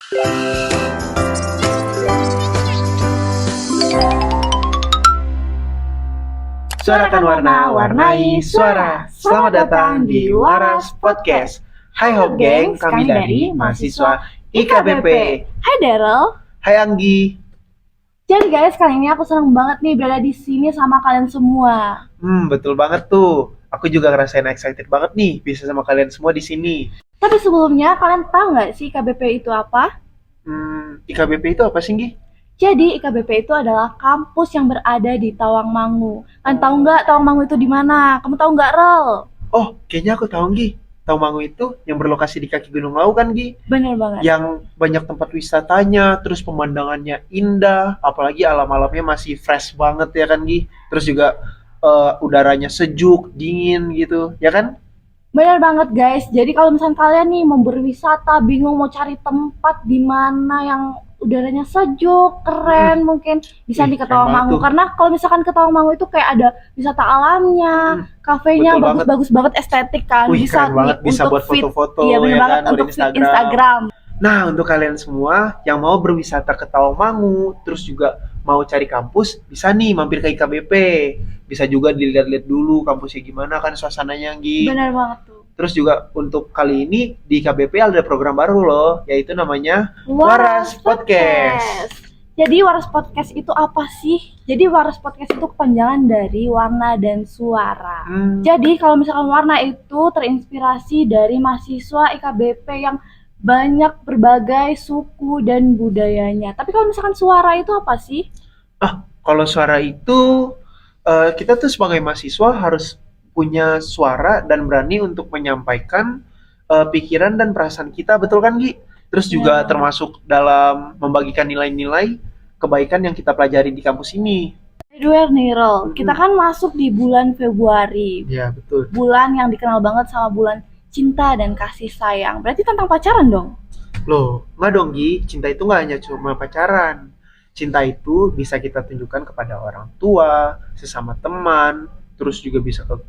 Suarakan warna, warnai suara. Selamat datang di Waras Podcast. Hai Hope Gang, kami dari mahasiswa IKBP. Hai Daryl. Hai Anggi. Jadi guys, kali ini aku senang banget nih berada di sini sama kalian semua. Betul banget tuh. Aku juga ngerasain excited banget nih bisa sama kalian semua di sini. Tapi sebelumnya, kalian tahu nggak sih IKBP itu apa? IKBP itu apa sih, Nggi? Jadi IKBP itu adalah kampus yang berada di Tawangmangu. Kalian tahu nggak Tawangmangu itu di mana? Kamu tahu nggak, Rel? Oh, kayaknya aku tahu, Nggi. Tawangmangu itu yang berlokasi di kaki Gunung Lawu kan, Nggi? Bener banget. Yang banyak tempat wisatanya, terus pemandangannya indah, apalagi alam-alamnya masih fresh banget ya kan, Nggi? Terus juga udaranya sejuk, dingin gitu, ya kan? Bener banget guys. Jadi kalau misalnya kalian nih mau berwisata, bingung mau cari tempat di mana yang udaranya sejuk, keren, mungkin bisa di Keren banget Tawangmangu. tuh. Karena kalau misalkan ke Tawangmangu itu kayak ada wisata alamnya, kafenya Betul banget. bagus-bagus banget, estetik kan. Wih, keren banget, bisa untuk buat feed. foto-foto, Iya bener ya banget, kan, buat untuk feed Instagram. Nah, untuk kalian semua yang mau berwisata ke Tawangmangu, terus juga mau cari kampus, bisa nih mampir ke IKBP. Bisa juga dilihat-lihat dulu kampusnya gimana kan suasananya, Nggi. Bener banget tuh. Terus juga untuk kali ini di IKBP ada program baru loh, yaitu namanya Waras Podcast. Jadi Waras Podcast itu apa sih? Jadi Waras Podcast itu kepanjangan dari warna dan suara. Jadi kalau misalkan warna itu terinspirasi dari mahasiswa IKBP yang banyak berbagai suku dan budayanya. Tapi kalau misalkan suara itu apa sih? Kalau suara itu kita tuh sebagai mahasiswa harus punya suara dan berani untuk menyampaikan pikiran dan perasaan kita, betul kan, Gi? Terus juga Ya. termasuk dalam membagikan nilai-nilai kebaikan yang kita pelajari di kampus ini. Edward nih, Rol. Kita kan masuk di bulan Februari. Ya, betul. Bulan yang dikenal banget sama bulan cinta dan kasih sayang. Berarti tentang pacaran dong? Loh, nggak dong, Gi. Cinta itu nggak hanya cuma pacaran. Cinta itu bisa kita tunjukkan kepada orang tua, sesama teman, terus juga bisa ke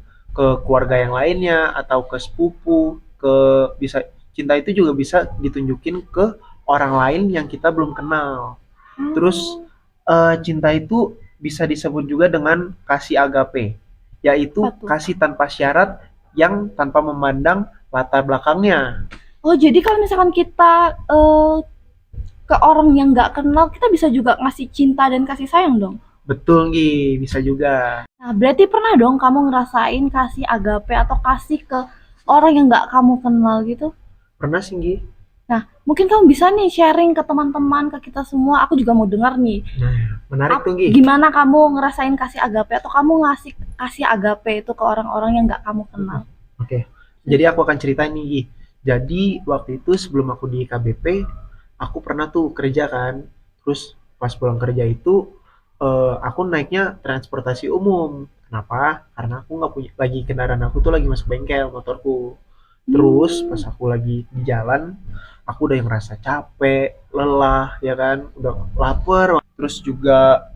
keluarga yang lainnya, atau ke sepupu, cinta itu juga bisa ditunjukin ke orang lain yang kita belum kenal. Terus cinta itu bisa disebut juga dengan kasih agape, yaitu Apa tuh? kasih tanpa syarat yang tanpa memandang latar belakangnya. Oh, jadi kalau misalkan kita ke orang yang nggak kenal, kita bisa juga ngasih cinta dan kasih sayang dong? Betul, Gi, bisa juga. Nah, berarti pernah dong kamu ngerasain kasih agape atau kasih ke orang yang nggak kamu kenal gitu? Pernah sih, Gi. Nah, mungkin kamu bisa nih sharing ke teman-teman, ke kita semua. Aku juga mau dengar nih. Nah, menarik tuh, Gi. Gimana kamu ngerasain kasih agape atau kamu ngasih kasih agape itu ke orang-orang yang nggak kamu kenal? Oke, jadi aku akan ceritain nih, Gi. Jadi waktu itu sebelum aku di KBP, aku pernah tuh kerja kan. Terus pas pulang kerja itu, aku naiknya transportasi umum. Kenapa? Karena aku nggak punya lagi kendaraan, aku tuh lagi masuk bengkel motorku. Terus pas aku lagi di jalan, aku udah yang ngerasa capek, lelah, ya kan, udah lapar. Terus juga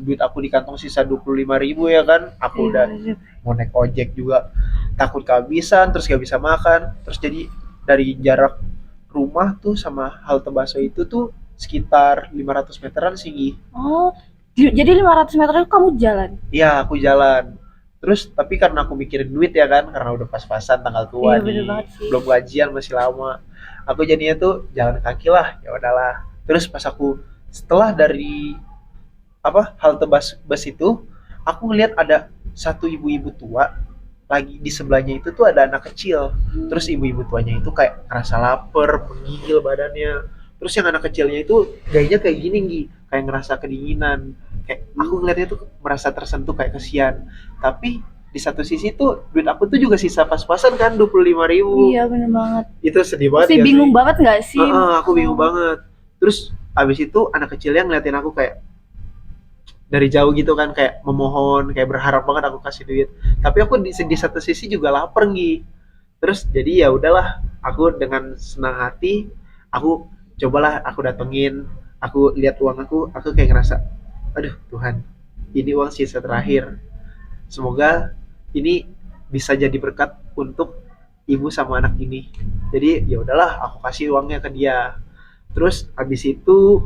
duit aku di kantong sisa 25.000 ya kan. Aku udah mau naik ojek juga takut kehabisan, terus gak bisa makan. Terus jadi dari jarak rumah tuh sama halte busway itu tuh sekitar 500 meteran sih, Gi. Oh, jadi 500 meter itu kamu jalan? Iya, aku jalan. Terus tapi karena aku mikirin duit ya kan, karena udah pas-pasan tanggal tua Iya, bener nih, banget sih. belum gajian masih lama. Aku jadinya tuh jalan kaki lah, ya udahlah. Terus pas aku setelah dari halte bus itu, aku ngeliat ada satu ibu-ibu tua lagi di sebelahnya itu tuh ada anak kecil. Terus ibu-ibu tuanya itu kayak ngerasa lapar, menggigil badannya. Terus yang anak kecilnya itu gayanya kayak gini, Gi, kayak ngerasa kedinginan. Kayak aku ngeliatnya tuh merasa tersentuh, kayak kesian. Tapi di satu sisi tuh duit aku tuh juga sisa pas-pasan kan 25.000. Iya, bener banget. Itu sedih banget Pasti ya bingung sih. banget nggak sih? Aku bingung banget. Terus abis itu anak kecilnya ngeliatin aku kayak dari jauh gitu kan, kayak memohon, kayak berharap banget aku kasih duit. Tapi aku di satu sisi juga lapar, Gi. Terus jadi ya udahlah, aku dengan senang hati aku cobalah aku datengin, aku lihat uang aku kayak ngerasa, aduh Tuhan, ini uang sisa terakhir. Semoga ini bisa jadi berkat untuk ibu sama anak ini. Jadi ya udahlah, aku kasih uangnya ke dia. Terus habis itu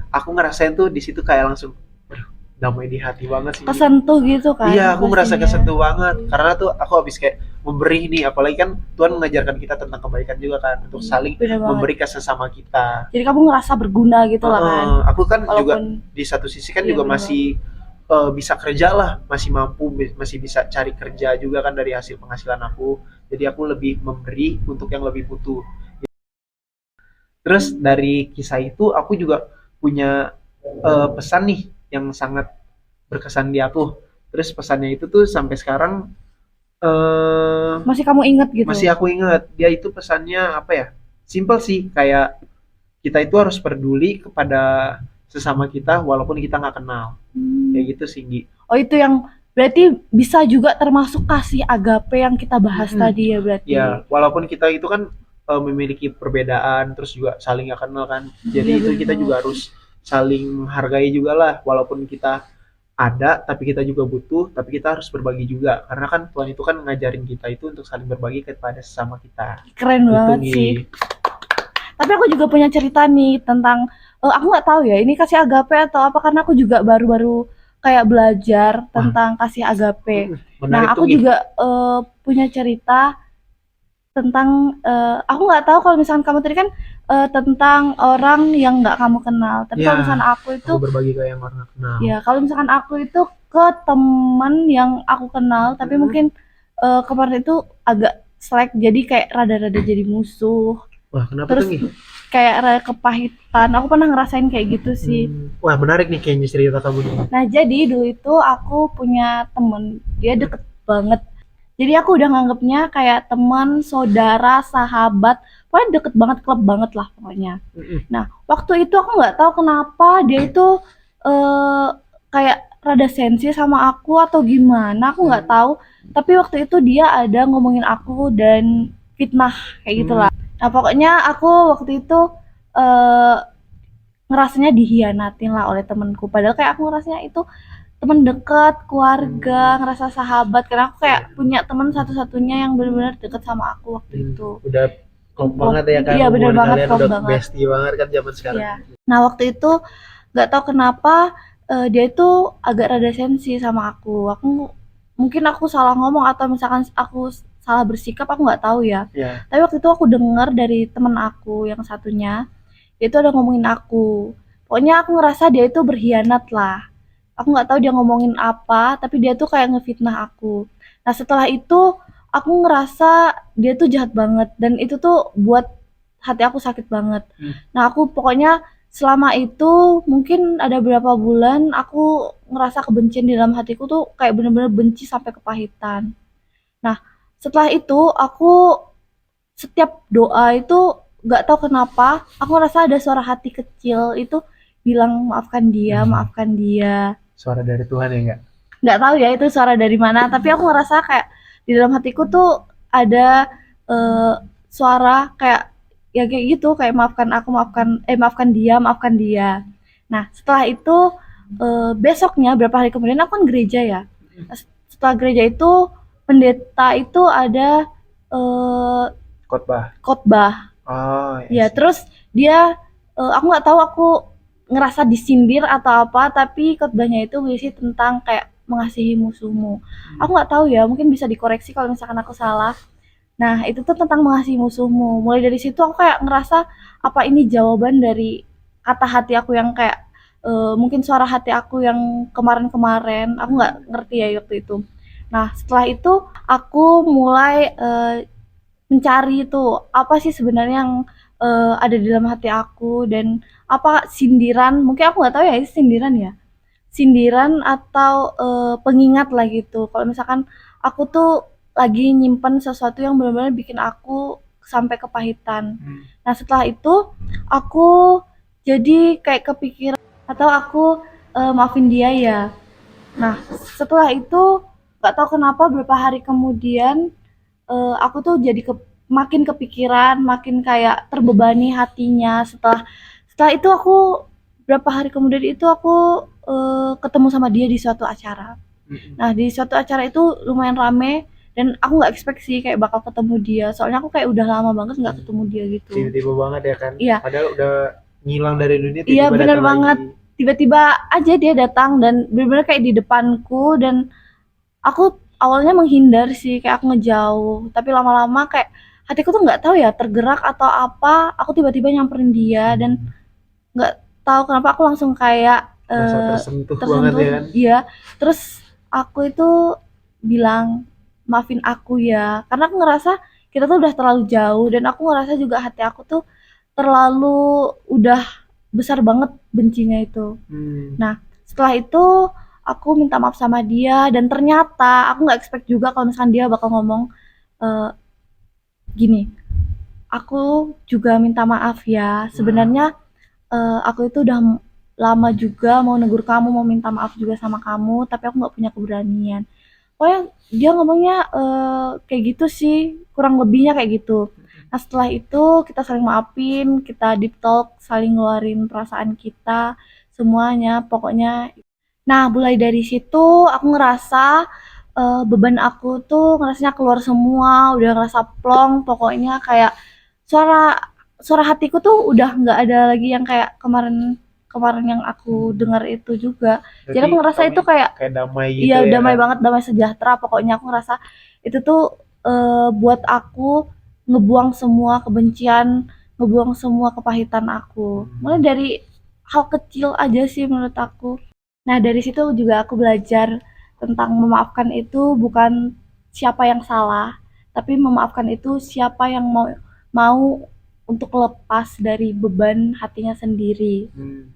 aku ngerasain tuh di situ kayak langsung damai di hati banget sih. Kesentuh gitu kan Iya, aku merasa pastinya. kesentuh banget karena tuh aku habis kayak memberi nih, apalagi kan Tuhan mengajarkan kita tentang kebaikan juga kan untuk saling Bener banget. memberi ke sesama kita. Jadi kamu ngerasa berguna gitu lah kan. Aku kan juga Walaupun di satu sisi kan iya juga bener banget. masih bisa kerja lah, masih mampu, masih bisa cari kerja juga kan dari hasil penghasilan aku. Jadi aku lebih memberi untuk yang lebih butuh. Terus dari kisah itu aku juga punya pesan nih yang sangat berkesan di aku. Terus pesannya itu tuh sampai sekarang Masih kamu inget gitu. masih aku ingat. Dia itu pesannya apa ya? Simpel sih, kayak kita itu harus peduli kepada sesama kita walaupun kita nggak kenal. Kayak gitu sih, Gi. Oh itu yang berarti bisa juga termasuk kasih agape yang kita bahas Mm-mm. tadi ya berarti. Ya, walaupun kita itu kan memiliki perbedaan, terus juga saling nggak kenal kan. Jadi Iya itu bener kita banget. juga harus saling menghargai juga lah, walaupun kita ada, tapi kita juga butuh, tapi kita harus berbagi juga. Karena kan Tuhan itu kan ngajarin kita itu untuk saling berbagi kepada sesama kita. Keren Gitu, banget Gi. sih. Tapi aku juga punya cerita nih tentang aku nggak tahu ya ini kasih agape atau apa karena aku juga baru-baru kayak belajar Wah, tentang kasih agape. menarik Nah, tuh, aku Gi. juga punya cerita tentang aku nggak tahu kalau misalkan kamu tadi kan tentang orang yang nggak kamu kenal. Tapi Ya, kalau misalkan aku itu aku berbagi ke yang orang nggak kenal. ya kalau misalkan aku itu ke temen yang aku kenal tapi Mm-mm. mungkin kemarin itu agak selek jadi kayak rada-rada jadi musuh. Wah, kenapa tuh, Terus Gi? kayak rada kepahitan. Aku pernah ngerasain kayak gitu sih. Wah, menarik nih kayaknya cerita kamu nih. Nah, jadi dulu itu aku punya temen, dia deket banget. Jadi aku udah nganggepnya kayak teman, saudara, sahabat, pokoknya deket banget, klub banget lah pokoknya. Mm-mm. Nah, waktu itu aku nggak tahu kenapa dia itu eh kayak rada sensi sama aku atau gimana, aku nggak tahu. Tapi waktu itu dia ada ngomongin aku dan fitnah kayak gitulah. Nah, pokoknya aku waktu itu eh ngerasanya dihianatin lah oleh temenku. Padahal kayak aku ngerasanya itu teman dekat, keluarga, ngerasa sahabat. Karena aku kayak punya teman satu-satunya yang benar-benar deket sama aku waktu itu. Udah klop banget ya kan, Iya bener hubungan banget, kalian klop udah banget. bestie banget kan zaman sekarang. Iya. Nah waktu itu nggak tahu kenapa dia itu agak rada sensi sama aku. Aku mungkin aku salah ngomong atau misalkan aku salah bersikap aku nggak tahu ya. Ya. Tapi waktu itu aku dengar dari temen aku yang satunya, dia itu ada ngomongin aku. Pokoknya aku ngerasa dia itu berkhianat lah. Aku nggak tahu dia ngomongin apa, tapi dia tuh kayak ngefitnah aku. Nah setelah itu aku ngerasa dia tuh jahat banget dan itu tuh buat hati aku sakit banget. Nah aku pokoknya selama itu mungkin ada beberapa bulan aku ngerasa kebencian di dalam hatiku tuh kayak bener-bener benci sampai kepahitan. Nah setelah itu aku setiap doa itu nggak tahu kenapa aku ngerasa ada suara hati kecil itu bilang maafkan dia. Suara dari Tuhan ya enggak? Nggak tahu ya itu suara dari mana tapi aku ngerasa kayak di dalam hatiku tuh ada eh, suara kayak ya kayak gitu kayak maafkan dia. Nah setelah itu besoknya berapa hari kemudian aku kan gereja ya. Setelah gereja itu pendeta itu ada eh, Khotbah. khotbah. Oh, Ya, sih. terus dia aku nggak tahu aku ngerasa disindir atau apa, tapi khotbahnya itu berisi tentang kayak mengasihi musuhmu. Aku nggak tahu ya, mungkin bisa dikoreksi kalau misalkan aku salah. Nah, itu tuh tentang mengasihi musuhmu. Mulai dari situ aku kayak ngerasa apa ini jawaban dari kata hati aku yang kayak mungkin suara hati aku yang kemarin-kemarin. Aku nggak ngerti ya waktu itu. Nah, setelah itu aku mulai mencari itu apa sih sebenarnya yang ada di dalam hati aku dan apa sindiran mungkin aku nggak tahu ya itu sindiran ya sindiran atau pengingat lah gitu kalau misalkan aku tuh lagi nyimpen sesuatu yang benar-benar bikin aku sampai kepahitan. Nah setelah itu aku jadi kayak kepikiran atau aku maafin dia ya. Nah setelah itu nggak tahu kenapa beberapa hari kemudian aku tuh jadi makin kepikiran, makin kayak terbebani hatinya. Setelah setelah itu aku berapa hari kemudian itu aku ketemu sama dia di suatu acara. Nah, di suatu acara itu lumayan rame Dan aku nggak expect sih kayak bakal ketemu dia, soalnya aku kayak udah lama banget nggak ketemu dia gitu. Tiba-tiba banget ya kan? Iya, Padahal udah ngilang dari dunia iya tiba-tiba bener datang banget. lagi. Tiba-tiba aja dia datang dan bener-bener kayak di depanku, dan aku awalnya menghindar sih, kayak aku ngejauh. Tapi lama-lama kayak hatiku tuh nggak tahu ya tergerak atau apa, aku tiba-tiba nyamperin dia dan nggak tahu kenapa aku langsung kayak Merasa tersentuh banget tersentuh. ya kan? Iya, terus aku itu bilang maafin aku ya, karena aku ngerasa kita tuh udah terlalu jauh dan aku ngerasa juga hati aku tuh terlalu udah besar banget bencinya itu. Hmm. Nah, setelah itu aku minta maaf sama dia dan ternyata aku nggak expect juga kalau misalkan dia bakal ngomong eh, gini, aku juga minta maaf ya. Sebenarnya aku itu udah lama juga mau negur kamu, mau minta maaf juga sama kamu, tapi aku nggak punya keberanian. Pokoknya dia ngomongnya kayak gitu sih, kurang lebihnya kayak gitu. Nah setelah itu kita saling maafin, kita deep talk, saling ngeluarin perasaan kita, semuanya pokoknya. Nah mulai dari situ aku ngerasa beban aku tuh ngerasanya keluar semua, udah ngerasa plong, pokoknya kayak suara suara hatiku tuh udah nggak ada lagi yang kayak kemarin kemarin yang aku dengar itu juga. Jadi Berarti aku ngerasa kamu itu kayak kayak damai iya gitu ya damai kan? banget, damai sejahtera. Pokoknya aku ngerasa itu tuh buat aku ngebuang semua kebencian, ngebuang semua kepahitan aku. Mulai Hmm. dari hal kecil aja sih menurut aku. Nah, dari situ juga aku belajar tentang memaafkan itu bukan siapa yang salah, tapi memaafkan itu siapa yang mau untuk lepas dari beban hatinya sendiri. Hmm.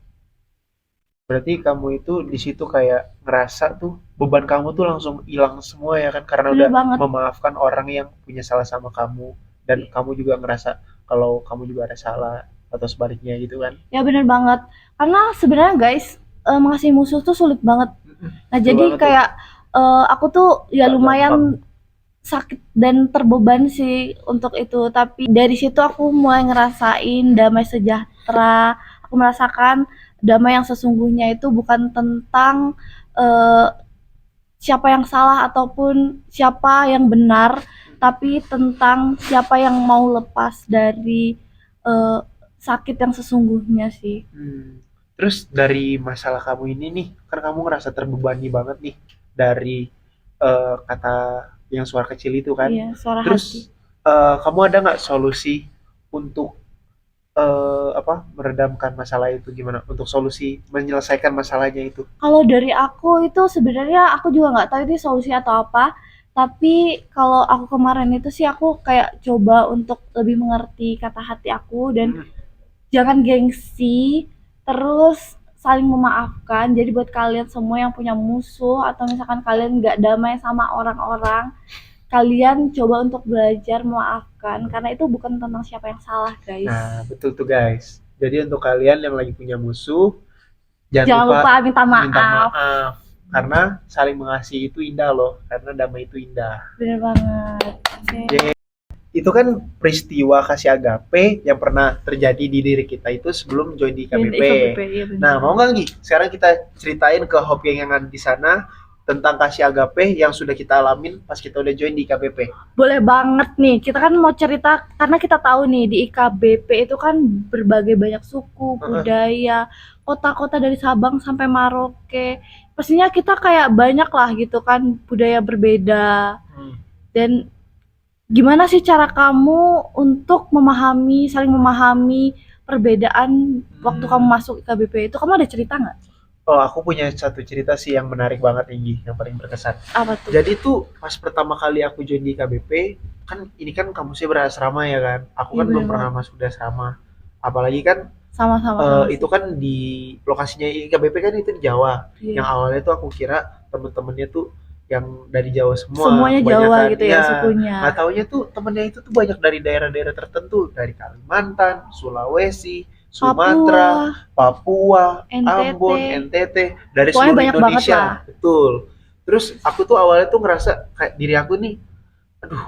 Berarti kamu itu di situ kayak ngerasa tuh beban kamu tuh langsung hilang semua ya kan karena Bener udah banget. memaafkan orang yang punya salah sama kamu dan kamu juga ngerasa kalau kamu juga ada salah atau sebaliknya gitu kan. Ya bener banget. Karena sebenarnya guys, mengasihi musuh tuh sulit banget. Nah, Betul jadi banget tuh. kayak aku tuh ya Gak gampang. lumayan sakit dan terbeban sih untuk itu, tapi dari situ aku mulai ngerasain damai sejahtera. Aku merasakan damai yang sesungguhnya itu bukan tentang eh, siapa yang salah ataupun siapa yang benar, tapi tentang siapa yang mau lepas dari eh, sakit yang sesungguhnya sih. Hmm. Terus dari masalah kamu ini nih, kan kamu ngerasa terbebani banget nih dari kata yang suara kecil itu kan. Iya, suara hati. Terus kamu ada nggak solusi untuk apa meredamkan masalah itu gimana? Untuk solusi menyelesaikan masalahnya itu? Kalau dari aku itu sebenarnya aku juga nggak tahu ini solusi atau apa. Tapi kalau aku kemarin itu sih aku kayak coba untuk lebih mengerti kata hati aku dan Hmm. jangan gengsi, terus saling memaafkan. Jadi buat kalian semua yang punya musuh atau misalkan kalian nggak damai sama orang-orang, kalian coba untuk belajar memaafkan karena itu bukan tentang siapa yang salah, Nah, guys. betul tuh guys. Jadi untuk kalian yang lagi punya musuh, jangan Jangan lupa lupa minta minta maaf. maaf. Karena saling mengasihi itu indah loh. Karena damai itu indah. Bener banget. Oke. Oke. Itu kan peristiwa kasih agape yang pernah terjadi di diri kita itu sebelum join di Join KBP. IKBP, iya Nah, bener. mau nggak Gi? Sekarang kita ceritain ke Hope Gang yang ada di sana tentang kasih agape yang sudah kita alamin pas kita udah join di KBP. Boleh banget nih, kita kan mau cerita karena kita tahu nih di IKBP itu kan berbagai banyak suku, Heeh. budaya, kota-kota dari Sabang sampai Maroke. Pastinya kita kayak banyak lah gitu kan budaya berbeda. Hmm. Dan gimana sih cara kamu untuk memahami, saling memahami perbedaan waktu kamu Hmm. masuk IKBP itu? Kamu ada cerita nggak? Oh, aku punya satu cerita sih yang menarik banget nih, Gi, yang paling berkesan. Apa tuh? Jadi tuh pas pertama kali aku join di KBP, kan ini kan kampusnya berasrama ya kan. Aku Iya kan belum bener pernah banget. masuk di asrama. Apalagi kan Sama-sama sama itu sih. kan di lokasinya IKBP kan itu di Jawa. Yang Iya. awalnya tuh aku kira temen-temennya tuh yang dari Jawa semua, Semuanya Jawa kebanyakan. gitu ya Iya, sukunya. nggak taunya tuh temennya itu tuh banyak dari daerah-daerah tertentu, dari Kalimantan, Sulawesi, Papua, Sumatera, Papua, NTT, Ambon, NTT, dari pokoknya seluruh banyak banget lah. Indonesia, betul. Terus aku tuh awalnya tuh ngerasa kayak diri aku nih, aduh,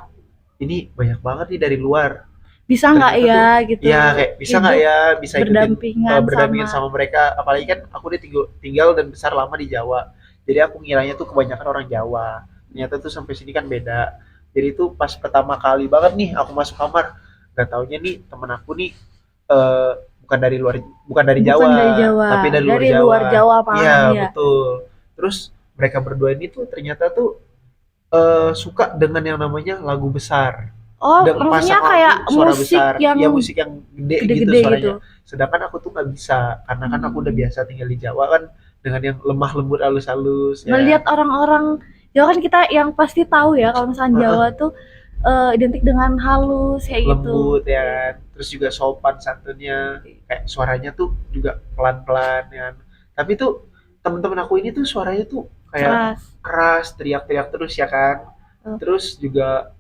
ini banyak banget nih dari luar. Bisa nggak Ternyata ya tuh gitu ya kayak bisa nggak hidup ya bisa ikutin berdampingan berdampingan sama sama mereka, apalagi kan aku udah tinggal dan besar lama di Jawa, jadi aku ngiranya tuh kebanyakan orang Jawa, ternyata tuh sampai sini kan beda. Jadi itu pas pertama kali banget nih aku masuk kamar, nggak taunya nih temen aku nih bukan dari luar, bukan dari Bukan Jawa, dari Jawa, tapi dari luar dari Jawa. luar Jawa malahan Iya ya. betul. Terus mereka berdua ini tuh ternyata tuh suka dengan yang namanya lagu besar. Oh, maksudnya Pasangan kayak aku suara musik besar, yang ya musik yang gede gitu gede-gede gitu. suaranya. Sedangkan aku tuh nggak bisa, karena kan aku udah Hmm. biasa tinggal di Jawa kan dengan yang lemah lembut halus-halus ya kan. Ngelihat orang-orang Jawa kan kita yang pasti tahu ya kalau misalnya Jawa Heeh, tuh identik dengan halus kayak gitu. lembut ya Iya. kan. Terus juga sopan santunnya, kayak suaranya tuh juga pelan-pelan ya kan. Tapi tuh temen-temen aku ini tuh suaranya tuh kayak Keras. keras, teriak-teriak terus ya kan. Eh, Terus juga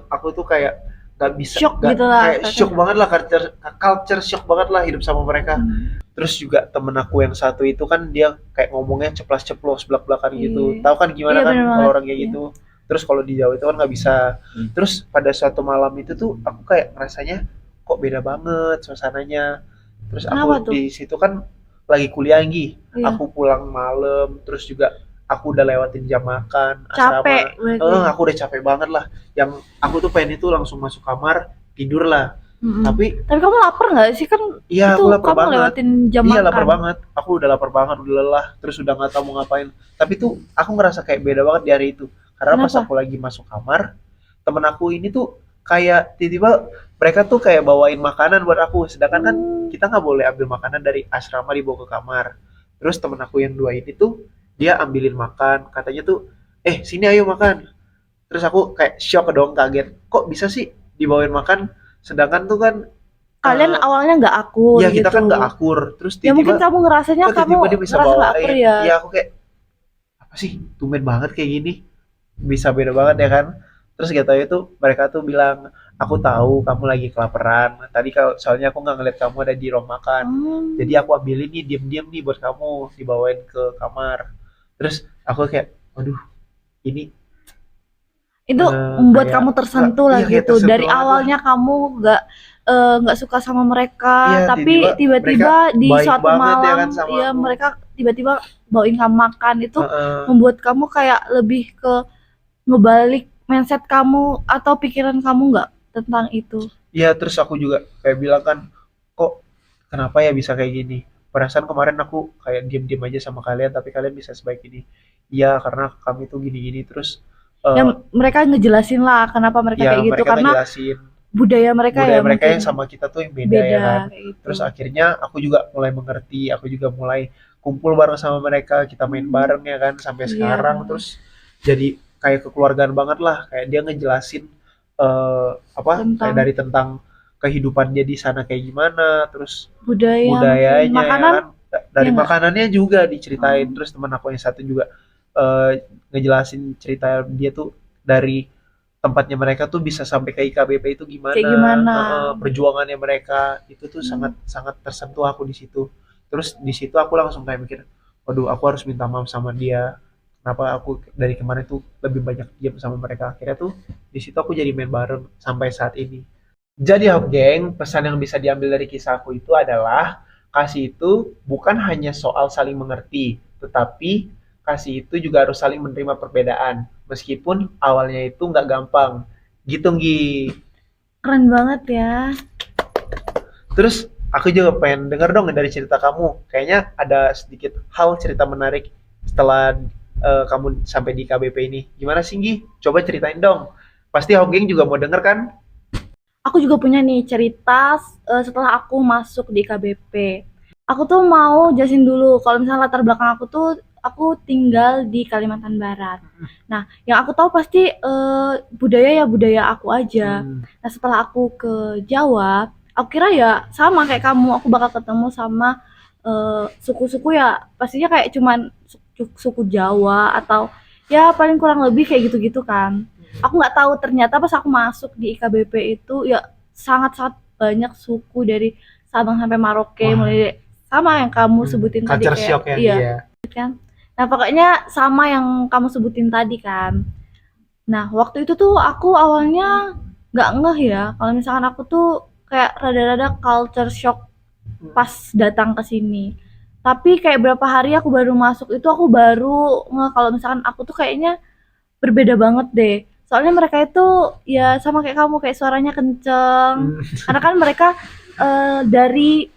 aku tuh kayak nggak bisa, Shock nggak gitu lah kayak shock katanya. banget lah, culture culture shock banget lah hidup sama mereka. Hmm. Terus juga temen aku yang satu itu kan dia kayak ngomongnya ceplas-ceplos belak-belakan gitu, Iya. tahu kan gimana Iya kan benar kalau banget. orang kayak Iya. gitu. Terus kalau di Jawa itu kan nggak bisa. Iya. Terus pada suatu malam itu tuh aku kayak rasanya kok beda banget suasananya. Terus Kenapa aku tuh? di situ kan lagi kuliah lagi, Iya. aku pulang malam, terus juga aku udah lewatin jam makan Capek asrama. berarti. Aku udah capek banget lah, yang aku tuh pengen itu langsung masuk kamar tidur lah. Mm-mm. Tapi Tapi kamu lapar nggak sih kan iya itu aku lapar kamu banget. lewatin jam Iya lapar makan. banget. Aku udah lapar banget, udah lelah, terus udah nggak tahu mau ngapain. Tapi tuh aku ngerasa kayak beda banget di hari itu. Karena pas Kenapa? aku lagi masuk kamar, temen aku ini tuh kayak tiba-tiba mereka tuh kayak bawain makanan buat aku. Sedangkan kan Hmm. kita nggak boleh ambil makanan dari asrama dibawa ke kamar. Terus temen aku yang dua ini tuh dia ambilin makan, katanya tuh, sini ayo makan. Terus aku kayak shock dong, kaget. Kok bisa sih dibawain makan? Sedangkan tuh kan Kalian eh, awalnya nggak akur ya kita gitu. kan nggak akur, terus Ya mungkin tiba-tiba kamu ngerasanya kok kamu tiba-tiba dia bisa ngerasa lapar bawain. ya. Iya aku kayak apa sih, tumben banget kayak gini, bisa beda banget ya kan. Terus gak tau itu mereka tuh bilang, aku tahu kamu lagi kelaparan tadi, kalau soalnya aku nggak ngeliat kamu ada di ruang makan, jadi Hmm. aku ambilin nih diam-diam nih buat kamu, dibawain ke kamar. Terus aku kayak waduh, ini Itu membuat kayak kamu nggak, tersentuh lah iya kayak gitu. tersentuh Dari banget lah. awalnya kamu nggak suka sama Iya mereka, tiba-tiba tapi mereka tiba-tiba di baik suatu banget ya kan malam sama ya aku. mereka tiba-tiba bawain kamu makan itu Heeh. membuat kamu kayak lebih ke ngebalik mindset kamu atau pikiran kamu nggak tentang itu. Iya, terus aku juga kayak bilang kan, kok kenapa ya bisa kayak gini? Perasaan kemarin aku kayak diem-diem aja sama kalian, tapi kalian bisa sebaik ini. Iya, karena kami tuh gini-gini. Terus Yang eh mereka ngejelasin lah kenapa mereka ya kayak gitu mereka karena ngejelasin budaya mereka budaya ya mereka yang mungkin sama kita tuh yang beda ya kan. beda kayak gitu. Terus akhirnya aku juga mulai mengerti, aku juga mulai kumpul bareng sama mereka, kita main Hmm, bareng ya kan sampai iya sekarang. benar. Terus jadi kayak kekeluargaan banget lah, kayak dia ngejelasin apa kayak Tentang dari tentang kehidupannya di sana kayak gimana, terus budaya mungkin budayanya ya makanan kan. ya Dari nggak. makanannya juga diceritain. Oh, Terus teman aku yang satu juga ngejelasin cerita dia tuh dari tempatnya mereka tuh bisa sampai ke IKBP itu kayak gimana. gimana. Perjuangannya mereka itu tuh Hmm. sangat sangat tersentuh aku di situ. Terus di situ aku langsung kayak mikir, waduh aku harus minta maaf sama dia, kenapa aku dari kemarin tuh lebih banyak diam sama mereka. Akhirnya tuh di situ aku jadi main bareng sampai saat ini. Jadi Hop Geng, pesan yang bisa diambil dari kisahku itu adalah kasih itu bukan hanya soal saling mengerti, tetapi kasih itu juga harus saling menerima perbedaan, meskipun awalnya itu nggak gampang. Gitu, Nggi. Keren banget ya. Terus aku juga pengen denger dong dari cerita kamu. Kayaknya ada sedikit hal cerita menarik setelah kamu sampai di KBP ini. Gimana sih, Nggi? Coba ceritain dong. Pasti Hop Geng juga mau denger kan? Aku juga punya nih cerita setelah aku masuk di KBP. Aku tuh mau jelasin dulu kalau misalnya latar belakang aku tuh aku tinggal di Kalimantan Barat. Nah, yang aku tahu pasti budaya ya budaya aku aja. Hmm. Nah, setelah aku ke Jawa, aku kira ya sama kayak kamu, aku bakal ketemu sama suku-suku ya pastinya kayak cuman suku Jawa atau ya paling kurang lebih kayak gitu-gitu kan. Aku nggak tahu ternyata pas aku masuk di IKBP itu ya sangat-sangat banyak suku dari Sabang sampai Merauke Wah, mulai sama yang kamu sebutin tadi culture kayak shock ya, iya iya. kan. Nah, pokoknya sama yang kamu sebutin tadi kan. Nah, waktu itu tuh aku awalnya nggak ngeh ya kalau misalkan aku tuh kayak rada-rada culture shock pas datang ke sini. Tapi kayak berapa hari aku baru masuk itu aku baru ngeh kalau misalkan aku tuh kayaknya berbeda banget deh Soalnya mereka itu ya sama kayak kamu, kayak suaranya kenceng. Hmm. Karena kan mereka dari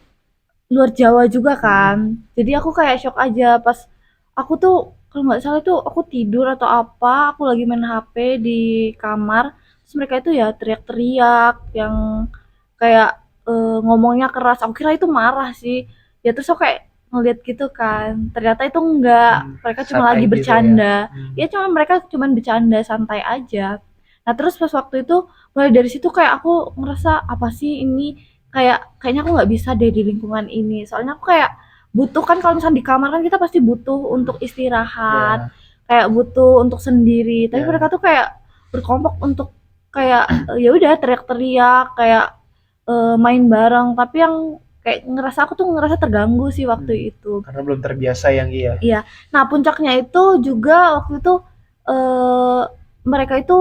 luar Jawa juga Hmm. kan. Jadi aku kayak shock aja pas aku tuh kalau nggak salah tuh aku tidur atau apa, aku lagi main HP di kamar, terus mereka itu ya teriak-teriak yang kayak ngomongnya keras. Aku kira itu marah sih. Ya terus aku kayak ngeliat gitu kan. Ternyata itu enggak, mereka cuma Santai lagi gitu ya. bercanda. Ya cuma mereka cuma bercanda santai aja. Nah, terus pas waktu itu mulai dari situ kayak aku ngerasa apa sih ini, kayaknya aku nggak bisa deh di lingkungan ini. Soalnya aku kayak butuh kan kalau misalnya di kamar kan kita pasti butuh untuk istirahat, Ya, kayak butuh untuk sendiri. Tapi ya. mereka tuh kayak berkelompok untuk kayak ya udah teriak-teriak kayak main bareng. Tapi yang kayak ngerasa aku tuh ngerasa terganggu sih waktu itu. Karena belum terbiasa yang iya. Iya. Nah, puncaknya itu juga waktu itu eh mereka itu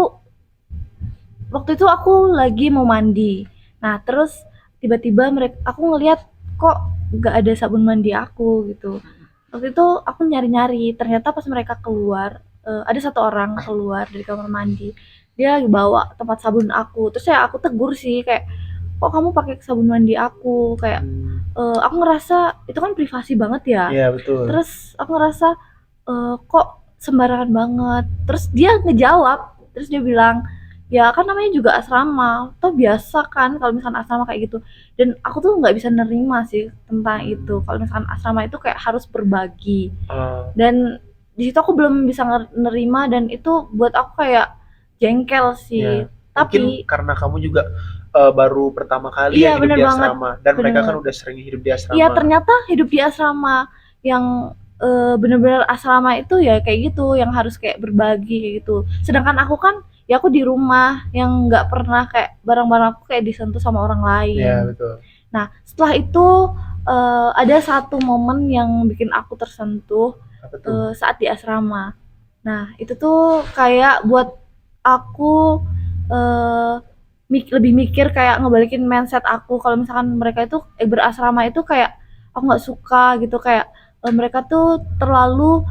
waktu itu aku lagi mau mandi. Nah, terus tiba-tiba mereka aku ngelihat kok nggak ada sabun mandi aku gitu. Waktu itu aku nyari-nyari, ternyata pas mereka keluar, ada satu orang keluar dari kamar mandi. Dia lagi bawa tempat sabun aku. Terus ya aku tegur sih kayak, "Kok kamu pakai sabun mandi aku?" Kayak aku ngerasa itu kan privasi banget ya. Iya, betul. Terus aku ngerasa kok sembarangan banget. Terus dia ngejawab, terus dia bilang, ya kan namanya juga asrama, toh biasa kan kalau misalkan asrama kayak gitu. Dan aku tuh nggak bisa nerima sih tentang itu. Kalau misalkan asrama itu kayak harus berbagi. Eh, Dan di situ aku belum bisa nerima dan itu buat aku kayak jengkel ya, sih. mungkin Tapi karena kamu juga baru pertama kali iya ya hidup bener di banget, asrama dan bener mereka kan banget. udah sering hidup di Iya asrama. ternyata hidup di asrama yang bener-bener asrama itu ya kayak gitu, yang harus kayak berbagi kayak gitu. Sedangkan aku kan ya aku di rumah yang nggak pernah kayak barang-barang aku kayak disentuh sama orang lain. Ya, betul. Nah setelah itu ada satu momen yang bikin aku tersentuh Apa tuh? saat di asrama. Nah itu tuh kayak buat aku eh, lebih mikir kayak ngebalikin mindset aku kalau misalkan mereka itu berasrama itu kayak aku nggak suka gitu kayak mereka tuh terlalu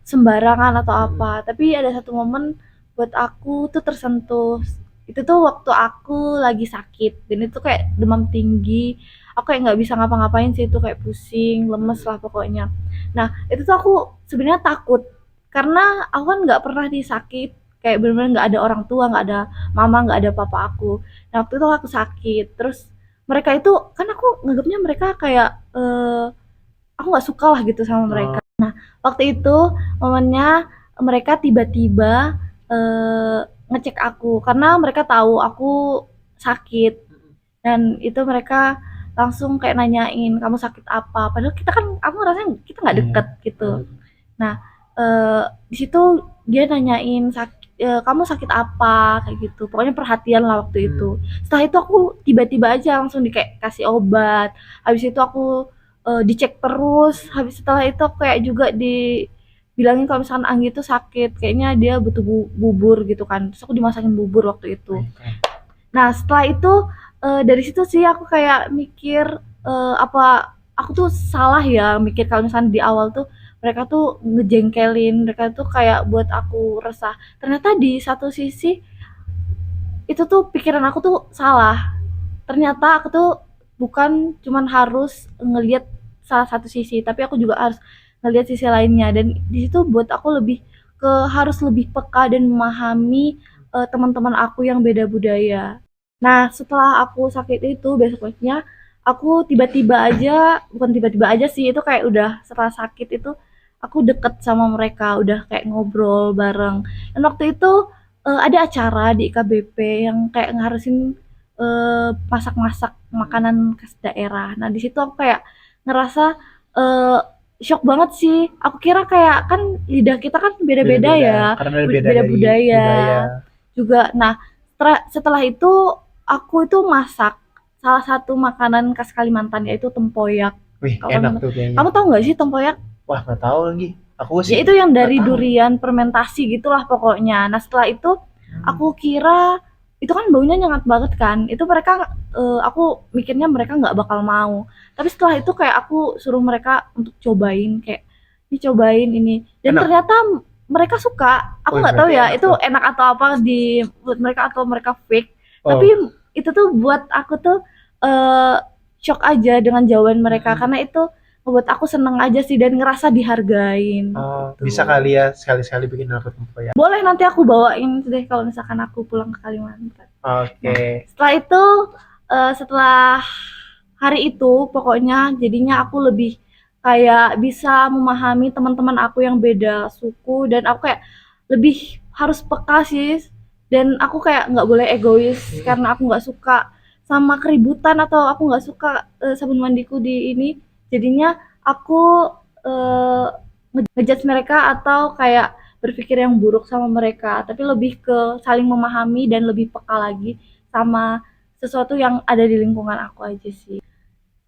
sembarangan atau Hmm. apa. Tapi ada satu momen buat aku tuh tersentuh. Itu tuh waktu aku lagi sakit dan itu kayak demam tinggi. Aku kayak nggak bisa ngapa-ngapain sih, itu kayak pusing, lemes lah pokoknya. Nah itu tuh aku sebenarnya takut karena aku kan nggak pernah disakit, kayak bener-bener nggak ada orang tua, nggak ada mama, nggak ada papa aku. Nah waktu itu aku sakit, terus mereka itu kan aku nganggapnya mereka kayak aku nggak suka lah gitu sama Oh, mereka. Waktu itu momennya mereka tiba-tiba ngecek aku karena mereka tahu aku sakit dan itu mereka langsung kayak nanyain kamu sakit apa, padahal kita kan aku ngerasa kita nggak iya. deket gitu. Nah, di situ dia nanyain "Kamu sakit apa?" Kayak gitu. Pokoknya perhatian lah waktu Hmm. itu. Setelah itu aku tiba-tiba aja langsung kayak kasih obat. Habis itu aku dicek terus. Habis setelah itu aku kayak juga dibilangin kalau misalkan Anggi itu sakit, kayaknya dia butuh bubur gitu kan. Terus aku dimasakin bubur waktu itu. Wih, keren. Nah, setelah itu dari situ sih aku kayak mikir apa aku tuh salah ya mikir kalau misalnya di awal tuh mereka tuh ngejengkelin, mereka tuh kayak buat aku resah. Ternyata di satu sisi itu tuh pikiran aku tuh salah. Ternyata aku tuh bukan cuman harus ngelihat salah satu sisi, tapi aku juga harus ngelihat sisi lainnya dan di situ buat aku lebih ke harus lebih peka dan memahami teman-teman aku yang beda budaya. Nah, setelah aku sakit itu besoknya aku tiba-tiba aja, bukan tiba-tiba aja sih, itu kayak udah setelah sakit itu aku deket sama mereka, udah kayak ngobrol bareng. Dan waktu itu ada acara di IKBP yang kayak ngarusin masak-masak makanan khas daerah. Nah, di situ aku kayak ngerasa eh shock banget sih. Aku kira kayak kan lidah kita kan beda-beda Beda-beda ya, karena beda beda dari budaya budaya. juga. Nah, setelah itu aku itu masak salah satu makanan khas Kalimantan yaitu tempoyak. Wih, Kalau enak kamu, tuh kayaknya. kamu tahu nggak sih tempoyak? Wah, nggak tahu lagi. Aku Ya sih itu yang nggak dari tahu. durian fermentasi gitulah pokoknya. Nah setelah itu Hmm. aku kira itu kan baunya nyengat banget kan. Itu mereka aku mikirnya mereka nggak bakal mau. Tapi setelah itu kayak aku suruh mereka untuk cobain kayak ini cobain ini. Dan Enak. ternyata mereka suka. Aku nggak tahu ya itu enak atau apa di buat mereka atau mereka fake. Tapi itu tuh buat aku tuh shock aja dengan jawaban mereka karena itu membuat aku seneng aja sih dan ngerasa dihargain. Gitu. Bisa kali ya sekali-sekali bikin aku tempo ya. Boleh, nanti aku bawain deh kalau misalkan aku pulang ke Kalimantan. Oke. Nah, setelah itu setelah hari itu pokoknya jadinya aku lebih kayak bisa memahami teman-teman aku yang beda suku dan aku kayak lebih harus peka sih dan aku kayak nggak boleh egois karena aku nggak suka sama keributan atau aku nggak suka sabun mandiku di ini. Jadinya aku ngejudge mereka atau kayak berpikir yang buruk sama mereka, tapi lebih ke saling memahami dan lebih peka lagi sama sesuatu yang ada di lingkungan aku aja sih.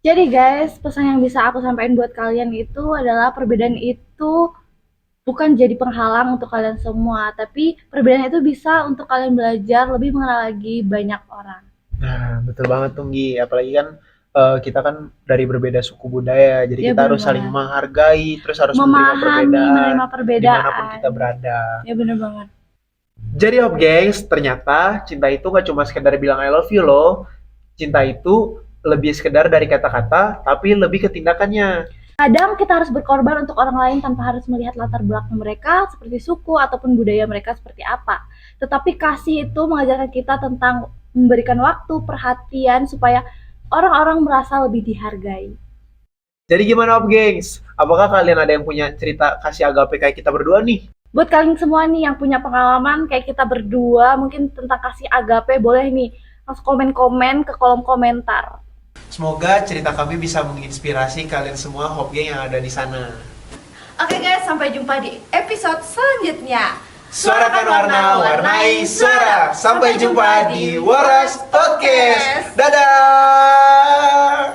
Jadi guys, pesan yang bisa aku sampaikan buat kalian itu adalah perbedaan itu bukan jadi penghalang untuk kalian semua, tapi perbedaan itu bisa untuk kalian belajar lebih mengenal lagi banyak orang. Nah, betul banget tuh Gi, apalagi kan kita kan dari berbeda suku budaya, jadi kita harus saling menghargai, terus harus menerima perbedaan dimanapun kita berada. Ya bener banget. Jadi Hop Gengs, ternyata cinta itu gak cuma sekedar bilang I love you loh. Cinta itu lebih sekedar dari kata-kata, tapi lebih ke tindakannya. Kadang kita harus berkorban untuk orang lain tanpa harus melihat latar belakang mereka seperti suku ataupun budaya mereka seperti apa. Tetapi kasih itu mengajarkan kita tentang memberikan waktu, perhatian supaya orang-orang merasa lebih dihargai. Jadi gimana Hop Gengs? Apakah kalian ada yang punya cerita kasih agape kayak kita berdua nih? Buat kalian semua nih yang punya pengalaman kayak kita berdua mungkin tentang kasih agape, boleh nih langsung komen-komen ke kolom komentar. Semoga cerita kami bisa menginspirasi kalian semua Hop Geng yang ada di sana. Oke guys, sampai jumpa di episode selanjutnya. Suarakan warna, warnai suara. Sampai jumpa di Waras Podcast. Dadah.